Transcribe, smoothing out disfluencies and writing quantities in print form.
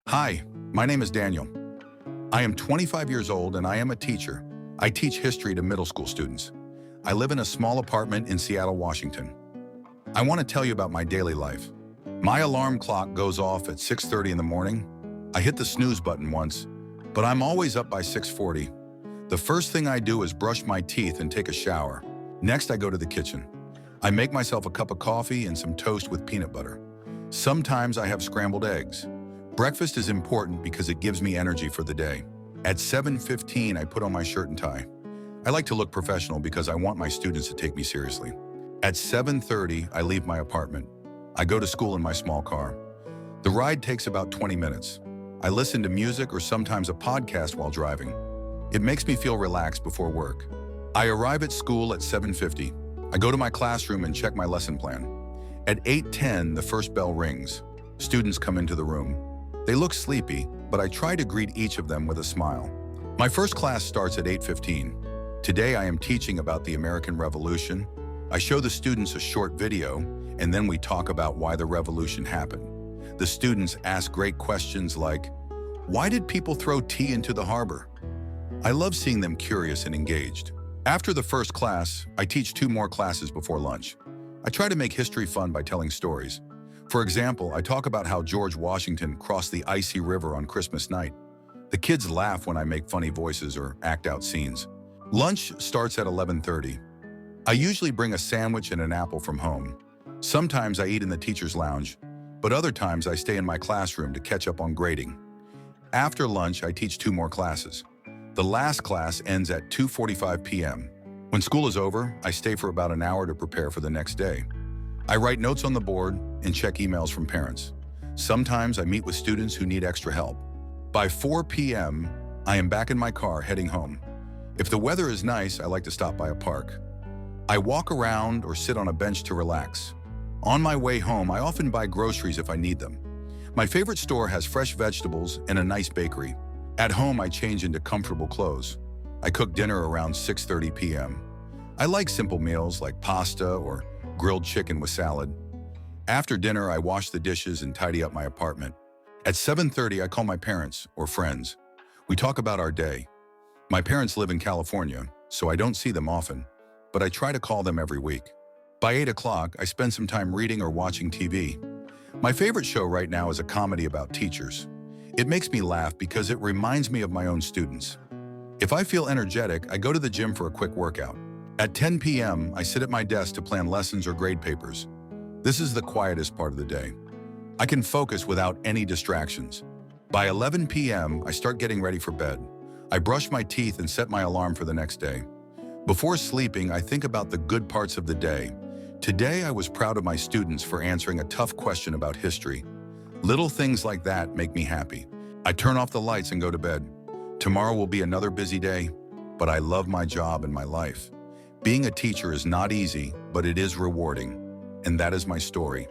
Hi, my name is Daniel. I am 25 years old and I am a teacher. I teach history to middle school students. I live in a small apartment in Seattle, Washington. I want to tell you about my daily life. My alarm clock goes off at 6:30 in the morning. I hit the snooze button once, but I'm always up by 6:40. The first thing I do is brush my teeth and take a shower. Next, I go to the kitchen. I make myself a cup of coffee and some toast with peanut butter. Sometimes I have scrambled eggs. Breakfast is important because it gives me energy for the day. At 7:15, I put on my shirt and tie. I like to look professional because I want my students to take me seriously. At 7:30, I leave my apartment. I go to school in my small car. The ride takes about 20 minutes. I listen to music or sometimes a podcast while driving. It makes me feel relaxed before work. I arrive at school at 7:50. I go to my classroom and check my lesson plan. At 8:10, the first bell rings. Students come into the room. They look sleepy, but I try to greet each of them with a smile. My first class starts at 8:15. Today I am teaching about the American Revolution. I show the students a short video, and then we talk about why the revolution happened. The students ask great questions like, why did people throw tea into the harbor? I love seeing them curious and engaged. After the first class, I teach 2 more classes before lunch. I try to make history fun by telling stories. For example, I talk about how George Washington crossed the icy river on Christmas night. The kids laugh when I make funny voices or act out scenes. Lunch starts at 11:30. I usually bring a sandwich and an apple from home. Sometimes I eat in the teacher's lounge, but other times I stay in my classroom to catch up on grading. After lunch, I teach 2 more classes. The last class ends at 2:45 p.m. When school is over, I stay for about an hour to prepare for the next day. I write notes on the board and check emails from parents. Sometimes I meet with students who need extra help. By 4 p.m., I am back in my car heading home. If the weather is nice, I like to stop by a park. I walk around or sit on a bench to relax. On my way home, I often buy groceries if I need them. My favorite store has fresh vegetables and a nice bakery. At home, I change into comfortable clothes. I cook dinner around 6:30 p.m. I like simple meals like pasta or grilled chicken with salad. After dinner, I wash the dishes and tidy up my apartment. At 7:30, I call my parents or friends. We talk about our day. My parents live in California, so I don't see them often, but I try to call them every week. By 8 o'clock, I spend some time reading or watching TV. My favorite show right now is a comedy about teachers. It makes me laugh because it reminds me of my own students. If I feel energetic, I go to the gym for a quick workout. At 10 p.m., I sit at my desk to plan lessons or grade papers. This is the quietest part of the day. I can focus without any distractions. By 11 p.m., I start getting ready for bed. I brush my teeth and set my alarm for the next day. Before sleeping, I think about the good parts of the day. Today, I was proud of my students for answering a tough question about history. Little things like that make me happy. I turn off the lights and go to bed. Tomorrow will be another busy day, but I love my job and my life. Being a teacher is not easy, but it is rewarding. And that is my story.